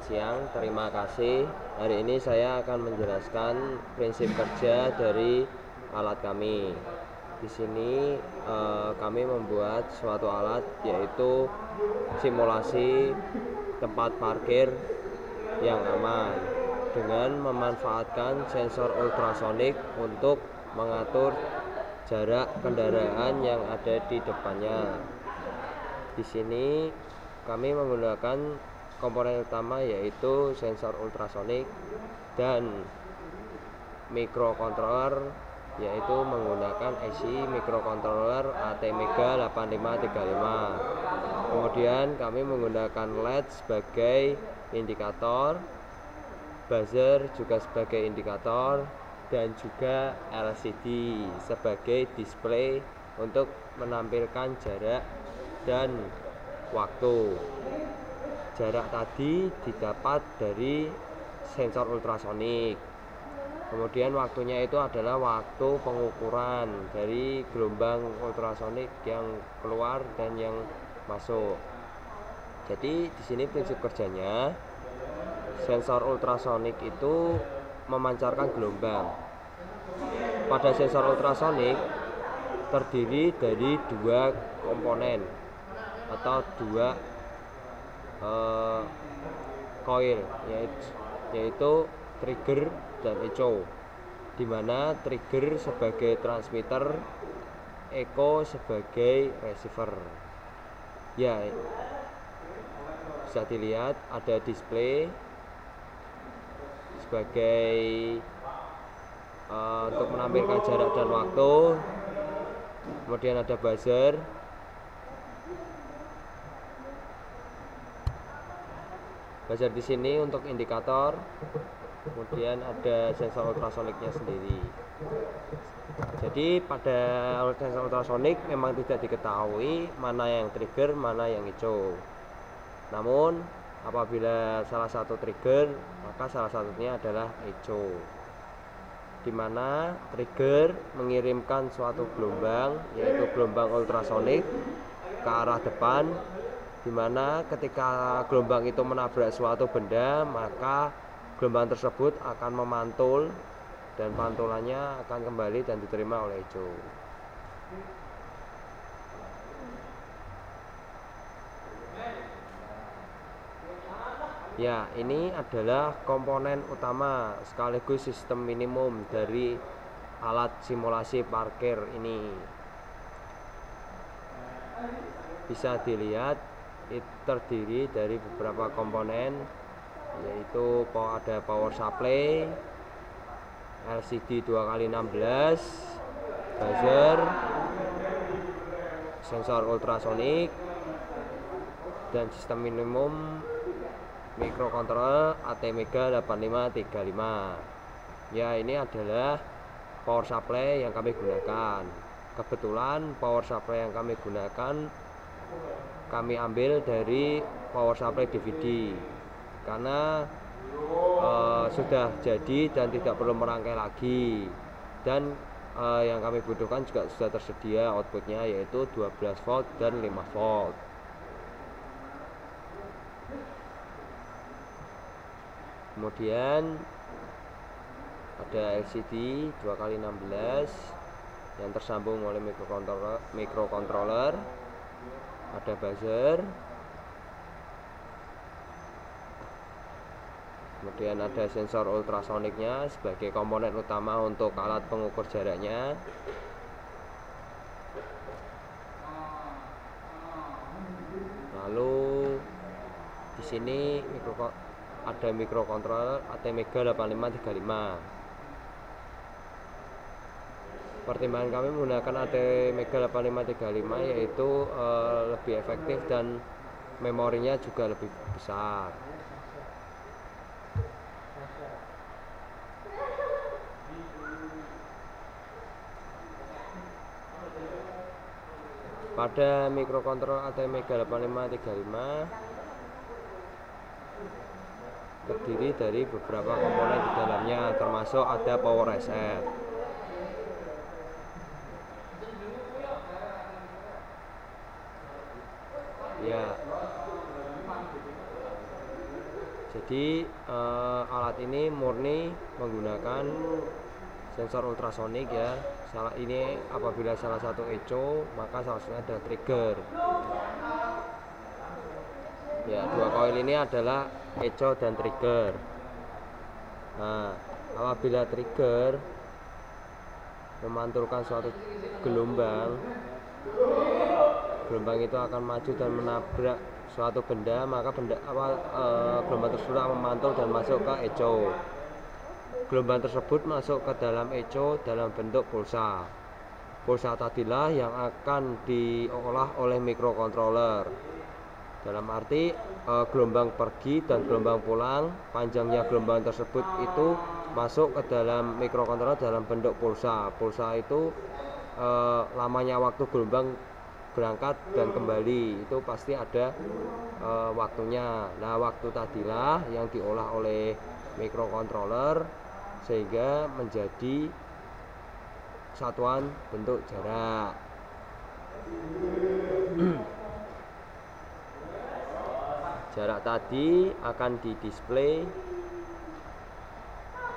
siang, terima kasih. Hari ini saya akan menjelaskan prinsip kerja dari alat kami. Di sini kami membuat suatu alat, yaitu simulasi tempat parkir yang aman dengan memanfaatkan sensor ultrasonik untuk mengatur jarak kendaraan yang ada di depannya. Di sini kami menggunakan komponen utama, yaitu sensor ultrasonik dan microcontroller, yaitu menggunakan IC microcontroller ATmega 8535. Kemudian kami menggunakan LED sebagai indikator, buzzer juga sebagai indikator, dan juga LCD sebagai display untuk menampilkan jarak dan waktu. Jarak tadi didapat dari sensor ultrasonik. Kemudian waktunya itu adalah waktu pengukuran dari gelombang ultrasonik yang keluar dan yang masuk. Jadi di sini prinsip kerjanya, sensor ultrasonik itu memancarkan gelombang. Pada sensor ultrasonik terdiri dari dua komponen atau dua coil, yaitu trigger dan echo, di mana trigger sebagai transmitter, echo sebagai receiver. Ya, bisa dilihat ada display sebagai untuk menampilkan jarak dan waktu. Kemudian ada buzzer. Buzzer di sini untuk indikator. Kemudian ada sensor ultrasoniknya sendiri. Jadi pada sensor ultrasonik memang tidak diketahui mana yang trigger, mana yang echo. Namun apabila salah satu trigger, maka salah satunya adalah echo, di mana trigger mengirimkan suatu gelombang, yaitu gelombang ultrasonik, ke arah depan, di mana ketika gelombang itu menabrak suatu benda, maka gelombang tersebut akan memantul dan pantulannya akan kembali dan diterima oleh echo. Ya, ini adalah komponen utama sekaligus sistem minimum dari alat simulasi parkir ini. Bisa dilihat terdiri dari beberapa komponen, yaitu ada power supply, LCD 2x16, buzzer, sensor ultrasonik, dan sistem minimum microcontroller ATmega 8535. Ya, ini adalah power supply yang kami gunakan. Kebetulan power supply yang kami gunakan kami ambil dari power supply DVD, karena sudah jadi dan tidak perlu merangkai lagi. Dan yang kami butuhkan juga sudah tersedia outputnya, yaitu 12 volt dan 5 volt. Kemudian ada LCD 2x16 yang tersambung oleh microcontroller, ada buzzer, kemudian ada sensor ultrasoniknya sebagai komponen utama untuk alat pengukur jaraknya. Lalu di sini ada microcontroller ATmega 8535. Pertimbangan kami menggunakan ATmega 8535 yaitu lebih efektif dan memorinya juga lebih besar. Pada microcontroller ATmega 8535 terdiri dari beberapa komponen di dalamnya, termasuk ada power reset. Ya, Jadi alat ini murni menggunakan sensor ultrasonik ya. Ini apabila salah satu eco, maka salah satunya ada trigger. Ya, dua koil ini adalah eco dan trigger. Nah, apabila trigger memantulkan suatu gelombang itu akan maju dan menabrak suatu benda, maka gelombang tersebut akan memantul dan masuk ke eco. Gelombang tersebut masuk ke dalam eco dalam bentuk pulsa. Pulsa tadilah yang akan diolah oleh microcontroller. Dalam arti gelombang pergi dan gelombang pulang, panjangnya gelombang tersebut itu masuk ke dalam microcontroller dalam bentuk pulsa. Pulsa itu lamanya waktu gelombang berangkat dan kembali itu pasti ada waktunya. Nah, waktu tadilah yang diolah oleh microcontroller sehingga menjadi satuan bentuk jarak. Jarak tadi akan didisplay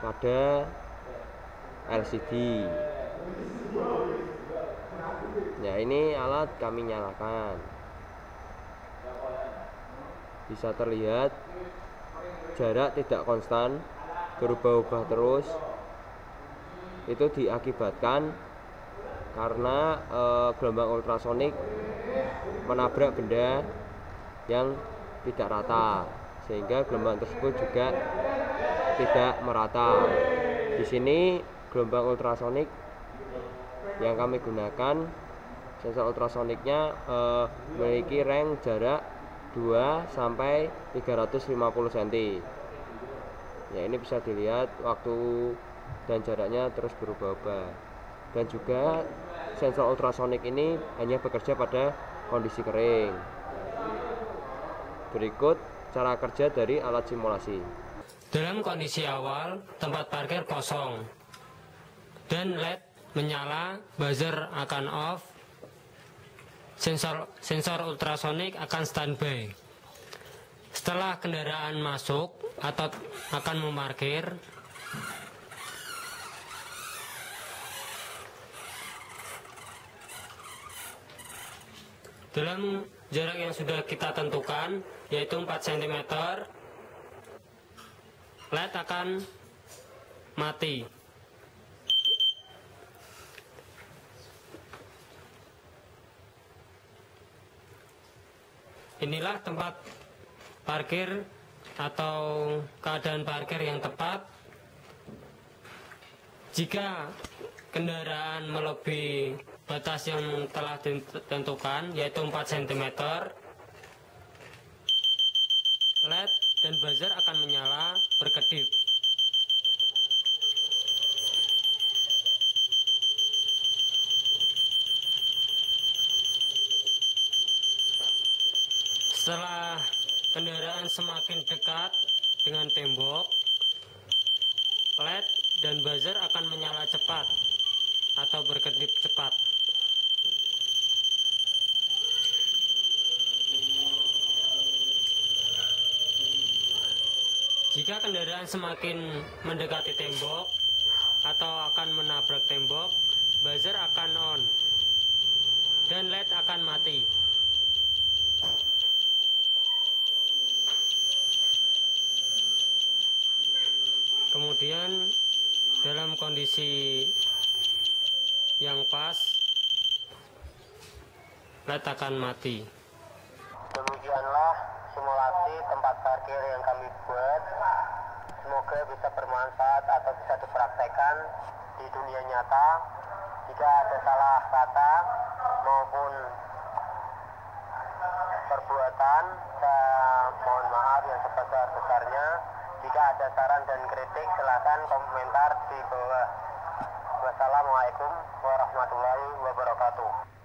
pada LCD. Ya, ini alat kami nyalakan. Bisa terlihat jarak tidak konstan, berubah-ubah terus. Itu diakibatkan karena gelombang ultrasonik menabrak benda yang tidak rata, sehingga gelombang tersebut juga tidak merata. Di sini gelombang ultrasonik yang kami gunakan, sensor ultrasoniknya memiliki range jarak 2 sampai 350 cm. Ya, ini bisa dilihat waktu dan jaraknya terus berubah-ubah. Dan juga sensor ultrasonik ini hanya bekerja pada kondisi kering. Berikut cara kerja dari alat simulasi. Dalam kondisi awal, tempat parkir kosong dan LED menyala, buzzer akan off, sensor ultrasonik akan standby. Setelah kendaraan masuk atau akan memarkir, dalam jarak yang sudah kita tentukan, yaitu 4 cm, LED akan mati. Inilah tempat parkir atau keadaan parkir yang tepat. Jika kendaraan melebihi batas yang telah ditentukan, yaitu 4 cm, LED dan buzzer akan menyala berkedip. Setelah kendaraan semakin dekat dengan tembok, LED dan buzzer akan menyala cepat atau berkedip cepat. Jika kendaraan semakin mendekati tembok atau akan menabrak tembok, buzzer akan on dan LED akan mati. Kemudian dalam kondisi yang pas, LED akan mati. Demikianlah simulasi tempat parkir yang kami buat. Semoga bisa bermanfaat atau bisa dipraktekkan di dunia nyata. Jika ada salah kata maupun perbuatan, saya mohon maaf yang sebesar-besarnya. Jika ada saran dan kritik, silakan komentar di bawah. Wassalamualaikum warahmatullahi wabarakatuh.